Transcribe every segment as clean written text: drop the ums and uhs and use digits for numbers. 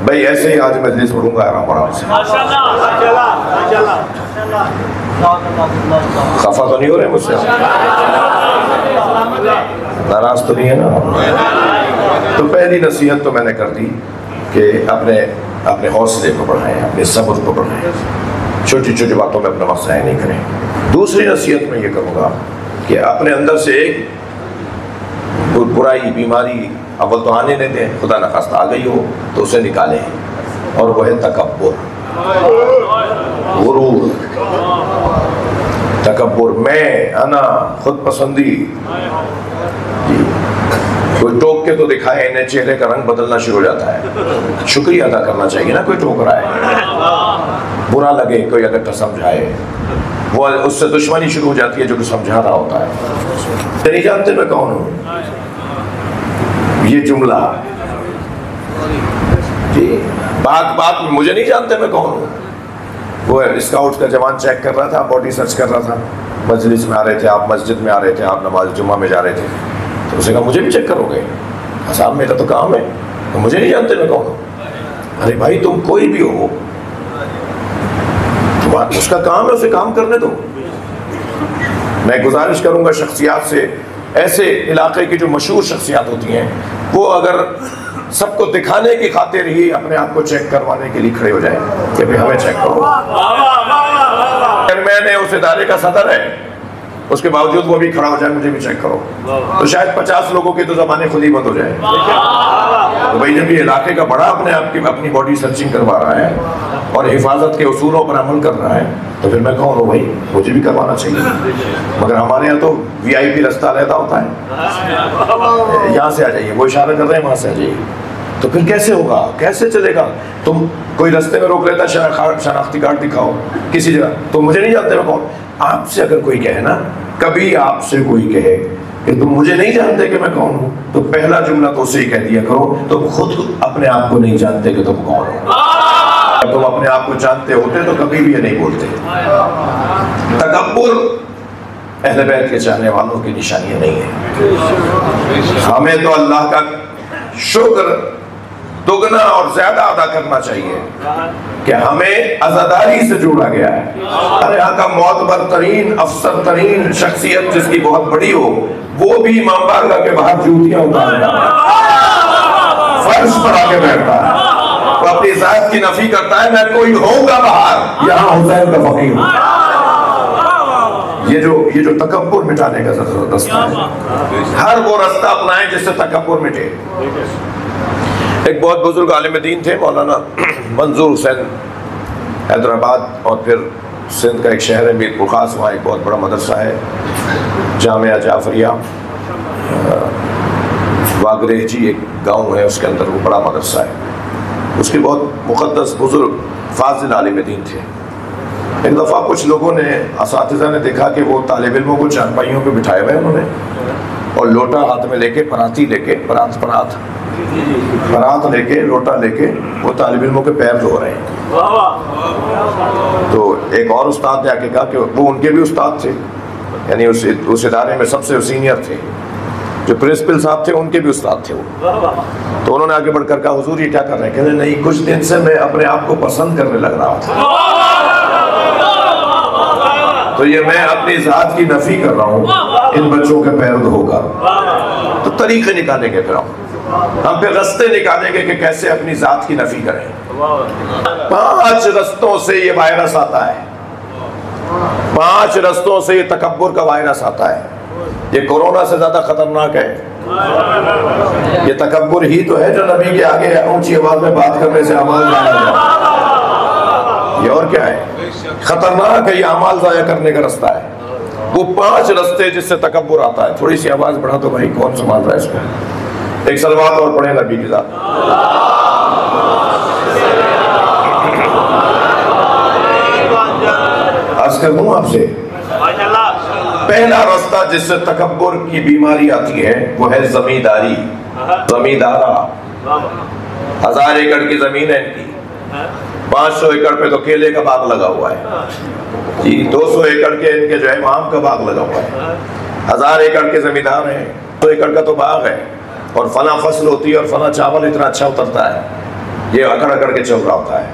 भाई ऐसे ही आज मजलिस पढ़ूंगा आराम से। खफा तो नहीं हो रहे मुझसे? नाराज तो नहीं है ना? तो पहली नसीहत तो मैंने कर दी कि अपने अपने हौसले को बढ़ाएं, अपने सब्र को बढ़ाएं, छोटी छोटी बातों में अपना वक्त ज़ाया नहीं करें। दूसरी नसीहत मैं ये करूँगा कि अपने अंदर से एक कोई बुराई बीमारी अव्वल तो आने नहीं दें, खुदा न खास्ता आ गई हो तो उसे निकालें, और वह है तकब्बुर, गुरूर, तकब्बुर, मैं, अना, खुद पसंदी। कोई टोक के तो दिखाए, इन्हें चेहरे का रंग बदलना शुरू हो जाता है। शुक्रिया अदा करना चाहिए ना, कोई टोक रहा है, बुरा लगे कोई अगर समझाए, वो उससे दुश्मनी शुरू हो जाती है जो कि समझा रहा होता है। नहीं जानते मैं कौन हूँ, ये जुमला जी, बात में मुझे नहीं जानते मैं कौन हूँ। वो स्काउट का जवान चेक कर रहा था, बॉडी सर्च कर रहा था, मजलिस में आ रहे थे आप, मस्जिद में आ रहे थे आप, नमाज जुम्मा में जा रहे थे, तो उसे कहा मुझे भी चेक करोगे? साहब मेरा तो काम है, तो मुझे नहीं जानते मैं कौन हूँ। अरे भाई तुम कोई भी हो, तो उसका काम है, उसे काम करने दो। मैं गुजारिश करूंगा शख्सियात से, ऐसे इलाके की जो मशहूर शख्सियात होती हैं, वो अगर सबको दिखाने की खातिर ही अपने आप को चेक करवाने के लिए खड़े हो जाए कि भाई हमें चेक करो। अगर मैंने उस इदारे का सदर है, उसके बावजूद वो भी खड़ा हो जाए मुझे भी चेक करो, तो शायद 50 लोगों के तो जबाने खुद ही बंद हो जाए। तो भाई जब ये इलाके का बड़ा अपने आप की अपनी बॉडी सर्चिंग करवा रहा है और हिफाजत के उसूलों पर अमल कर रहा है, तो फिर मैं कौन हूँ भाई, मुझे भी करवाना चाहिए। मगर हमारे यहाँ तो VIP रास्ता रहता होता है, यहाँ से आ जाइए, वो इशारा कर रहे हैं वहाँ से आ जाइए, तो फिर कैसे होगा, कैसे चलेगा? तुम कोई रास्ते में रोक लेता, शनाख्ती कार्ड दिखाओ किसी जगह, तो मुझे नहीं जानते मैं कौन। आपसे अगर कोई कहे ना, कभी आपसे कोई कहे कि तुम मुझे नहीं जानते कि मैं कौन हूँ, तो पहला जुमला तो उसे ही कह दिया करो, तुम खुद अपने आप को नहीं जानते कि तुम कौन हो। अगर तुम अपने आप को जानते होते तो कभी भी ये नहीं बोलते। तकब्बुर अहले बैत के चाहने वालों की निशानी नहीं है। हमें तो अल्लाह का शुक्र दुगना और ज्यादा अदा करना चाहिए कि हमें अज़ादारी से जोड़ा गया है। हमारे यहाँ का मोतबर तरीन अफसर तरीन शख्सियत जिसकी बहुत बड़ी हो, वो भी इमाम बारगाह के बाहर जूतियां उतारता है, फर्श पर आके बैठता है, वो अपनी जात की नफी करता है, मैं कोई होगा बाहर, यहाँ हुसैन का फकीर हूँ। ये जो तकब्बुर मिटाने का रास्ता है, हर वो रास्ता अपनाएं जिससे तकब्बुर मिटे। एक बहुत बुजुर्ग आलिम दीन थे मौलाना मंजूर हुसैन, हैदराबाद, और फिर सिंध का एक शहर है मीरपुर खास, वहाँ एक बहुत बड़ा मदरसा है जामिया जाफरिया, वागरेह जी एक गांव है, उसके अंदर वो बड़ा मदरसा है। उसके बहुत मुक़द्दस बुजुर्ग फाजिल आलिम दीन थे। एक दफ़ा कुछ लोगों ने, असातिज़ा ने देखा कि वो तालिब इल्मों को चारपाइयों पे बिठाए हुए उन्होंने, और लोटा हाथ में लेके, पराती लेके, परात लेके, लोटा लेके वो तालिब इल्मों के पैर धो रहे हैं। तो एक और उस्ताद ने आके कहा कि वो उनके भी उस्ताद थे, यानी उस इदारे में सबसे सीनियर थे, जो प्रिंसिपल साहब थे उनके भी उस्ताद थे वो। तो उन्होंने आगे बढ़कर कहा हुजूर ये क्या कर रहे हैं? कहते नहीं, कुछ दिन से मैं अपने आप को पसंद करने लग रहा था, तो ये मैं अपनी जात की नफी कर रहा हूँ इन बच्चों के पैर धोकर। तो तरीके निकालेंगे फिर हम फिर रास्ते निकालेंगे कि कैसे अपनी जात की नफी करें। 5 रास्तों से ये वायरस आता है, 5 रास्तों से ये तकब्बुर का वायरस आता है। ये कोरोना से ज्यादा खतरनाक है। ये तकब्बुर ही तो है जो नबी के आगे ऊंची आवाज में बात करने से अमाल जाया जाए। ये और क्या है? खतरनाक है, ये अमाल जाया करने का रास्ता है। वो 5 रास्ते जिससे तकब्बुर आता है। थोड़ी सी आवाज बढ़ा तो भाई कौन संभाल रहा है इसको? एक सलवात और पढ़े नबी के साथ। अर्ज कर दूं आपसे, पहला रास्ता जिससे तकब्बुर की बीमारी आती है वो है जमींदारी, जमींदारा। 1000 एकड़ की जमीन है इनकी, 500 एकड़ पे तो केले का बाग लगा हुआ है जी, 200 एकड़ के इनके जो है आम का बाग लगा हुआ है। 1000 एकड़ के जमींदार हैं, 100 एकड़ का तो बाग है। और फला फसल होती है और फला चावल इतना अच्छा उतरता है, ये अकड़ अकड़ के चल रहा होता है,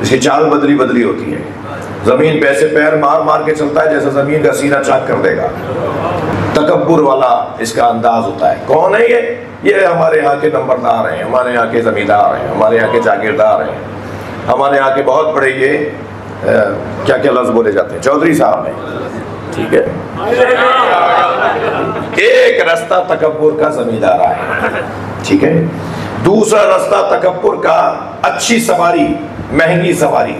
इसकी चाल बदली बदली होती है। जमीन पे ऐसे पैर मार मार के चलता है जैसे जमीन का सीना चाक कर देगा। तकब्बुर वाला इसका अंदाज होता है। कौन है ये हमारे यहाँ के नंबरदार हैं, हमारे यहाँ के जमींदार हैं, हमारे यहाँ के जागीरदार हैं, हमारे यहाँ के बहुत बड़े ये क्या क्या लफ्ज बोले जाते हैं, चौधरी साहब हैं, ठीक है। एक रास्ता तकब्बुर का जमींदार है, ठीक है। दूसरा रास्ता तकब्बुर का अच्छी सवारी, महंगी सवारी।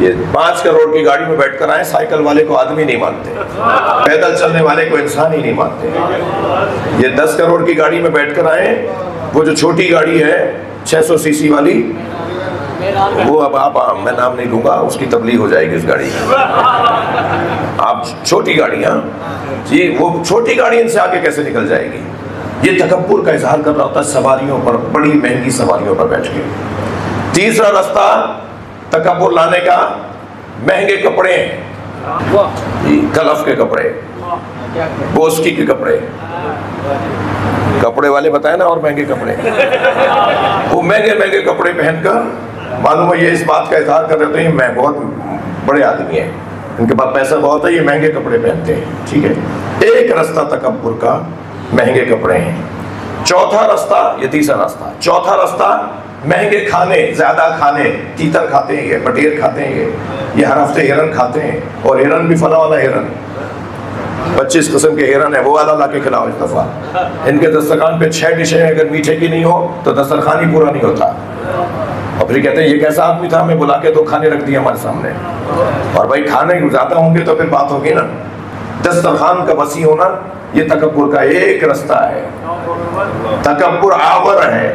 ये 5 करोड़ की गाड़ी में बैठकर आए, साइकिल वाले को आदमी नहीं मानते, पैदल चलने वाले को इंसान ही नहीं मानते। ये 10 करोड़ की गाड़ी में बैठकर आए, वो जो छोटी गाड़ी है 600 सीसी वाली, वो अब आप मैं नाम नहीं लूंगा, उसकी तबलीग हो जाएगी उस गाड़ी की। आप छोटी गाड़ियां जी, वो छोटी गाड़ी इनसे आगे कैसे निकल जाएगी। ये तकब्बुर का इजहार कर रहा होता है सवारियों पर, बड़ी महंगी सवारियों पर बैठ के। तीसरा रास्ता तकब्बुर लाने का, महंगे कपड़े, कलफ के कपड़े, बोस्की के कपड़े, कपड़े वाले बताए ना, और महंगे कपड़े, वो महंगे महंगे कपड़े पहनकर मालूम है ये इस बात का इजहार कर रहे हैं मैं बहुत बड़े आदमी हैं, इनके पास पैसा बहुत है, ये महंगे कपड़े पहनते हैं, ठीक है। एक रास्ता तकब्बुर का, महंगे कपड़े हैं। चौथा रास्ता, ये तीसरा रास्ता, चौथा रास्ता महंगे खाने, ज्यादा खाने, तीतर खाते हैं ये, बटेर खाते हैं ये हर हफ्ते हिरन खाते हैं, और हिरन भी फला वाला हिरन, 25 किस्म के हिरन है, वो वाला ला के खिलाओ इस दफा। इनके दस्तरखान पे 6 डिशें अगर मीठे की नहीं हो तो दस्तरखान ही पूरा नहीं होता। और फिर कहते हैं ये कैसा आदमी था, हमें बुला के 2 खाने रख दिए हमारे सामने। और भाई खाने ज्यादा होंगे तो फिर बात होगी ना। दस्तरखान का वसी होना ये तकब्बुर का एक रास्ता है। तकब्बुर आवर है,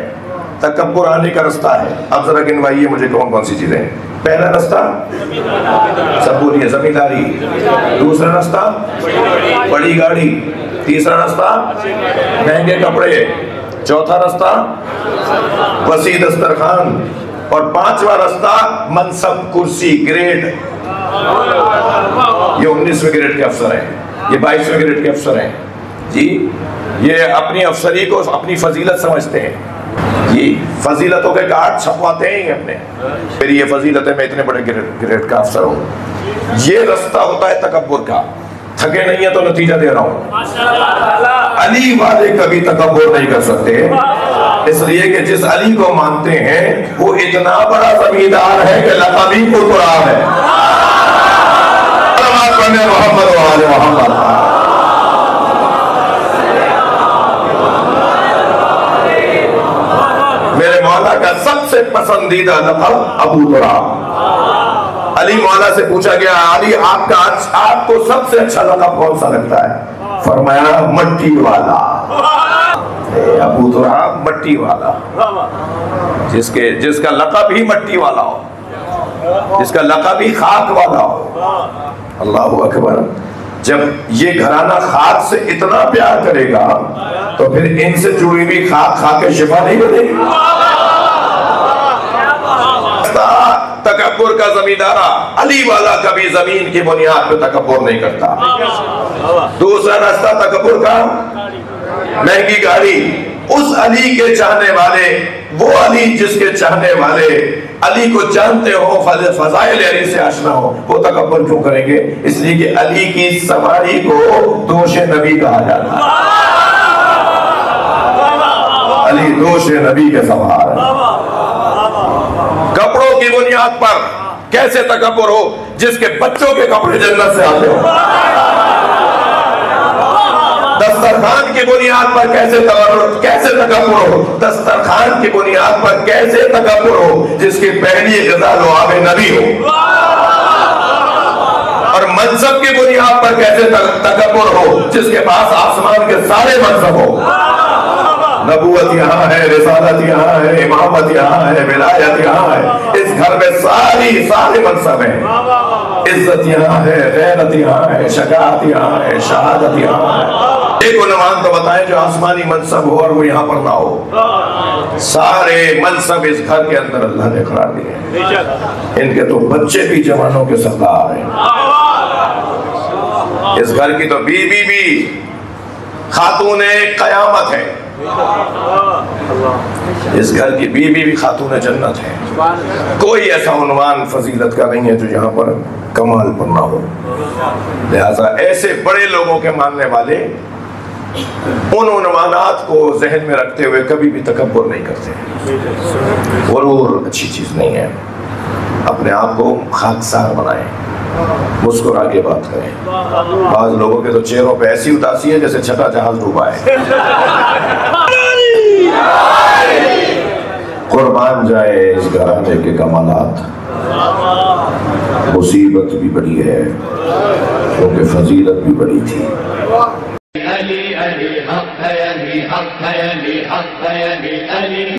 तकब्बुर आने का रास्ता है। अब जरा गिनवाइए मुझे कौन कौन सी चीजें। पहला रास्ता सब बोलिए, जमींदारी। दूसरा रास्ता बड़ी गाड़ी। तीसरा रास्ता महंगे कपड़े। चौथा रास्ता वसी दस्तरखान। और 5वां रास्ता मनसब, कुर्सी, ग्रेड। ये 19वें ग्रेड के अफसर हैं, ये 22वें ग्रेड के अफसर हैं जी। ये अपनी अफसरी को अपनी फजीलत समझते हैं जी, फजीलतों के कार्ड छपवाते हैं अपने, फिर ये फजीलत है मैं इतने बड़े ग्रेड का अफसर हूँ। ये रास्ता होता है तकब्बुर का। थके नहीं है तो नतीजा दे रहा हूँ, अली वाले कभी तकब्बुर नहीं कर सकते, इसलिए कि जिस अली को मानते हैं वो इतना बड़ा जमींदार है कि लक़ब ही कुरान है। मोहम्मद वाले मोहम्मद। मेरे मौला का सबसे पसंदीदा लक़ब अबू तुराब। अली मौला से पूछा गया, अली आपको सबसे अच्छा लक़ब कौन सा लगता है? फरमाया मट्टी वाला। अबू तुराब मट्टी वाला, जिसका लक़ब ही मट्टी वाला हो, जिसका लक़ब ही खाक वाला हो। अल्लाह अकबर। जब ये घराना खाक से इतना प्यार करेगा तो फिर इनसे जुड़ी हुई खाक खा के शिफा नहीं बनेगी। तकब्बुर का जमींदारा अली वाला कभी जमीन की बुनियाद पे तकब्बुर नहीं करता। दूसरा रास्ता तकब्बुर का महंगी गाड़ी। उस अली के चाहने वाले, वो अली जिसके चाहने वाले अली को जानते हो, फज़ाइल अली से आशना हो, वो तकब्बुर क्यों करेंगे? इसलिए कि अली की सवारी को दोषे नबी कहा जाता है। अली दोषे नबी के सवार। कपड़ों की बुनियाद पर कैसे तकब्बुर हो? जिसके बच्चों के कपड़े जन्नत से आते हो। दस्तरखान की बुनियाद पर कैसे तकब्बुर हो? दस्तरखान की बुनियाद पर कैसे तकब्बुर हो? जिसकी पहली ग़िज़ा लुआब नबी हो। और मनसब की बुनियाद पर कैसे तकब्बुर हो? जिसके पास आसमान के सारे मनसब हो। नबूवत यहाँ है, रिसालत यहाँ है, इमामत यहाँ है, विलायत यहाँ है। इस घर में सारे मनसब हैं। इज्जत यहाँ है, गैरत यहाँ है, शजाअत यहाँ है, शहादत यहाँ है। एक उन्वान तो बताएं जो आसमानी मनसब हो और वो यहाँ पर ना हो। सारे मनसब इस घर के अंदर अल्लाह ने करार दिए। इनके तो बच्चे भी जवानों के सरदार हैं। इस घर की तो बीवी भी खातूने क़यामत है, इस घर की बीवी भी खातूने जन्नत है। कोई ऐसा उन्वान फजीलत का नहीं है जो यहाँ पर कमाल पर ना हो। लिहाजा ऐसे बड़े लोगों के मानने वाले उन उन्वानात को जहन में रखते हुए कभी भी तकब्बुर नहीं करते। गुरूर अच्छी चीज नहीं है। अपने आप को खाकसार बनाएं, मुस्कुरा के बात करें। बाज लोगों के तो चेहरों पे ऐसी उदासी है जैसे छठा जहाज डूबा है। कुर्बान जाए इस घराने के कमालात, मुसीबत भी बड़ी है क्योंकि फजीलत भी बड़ी थी। अली अली हक है, अली हक है, अली हक है, अली अली।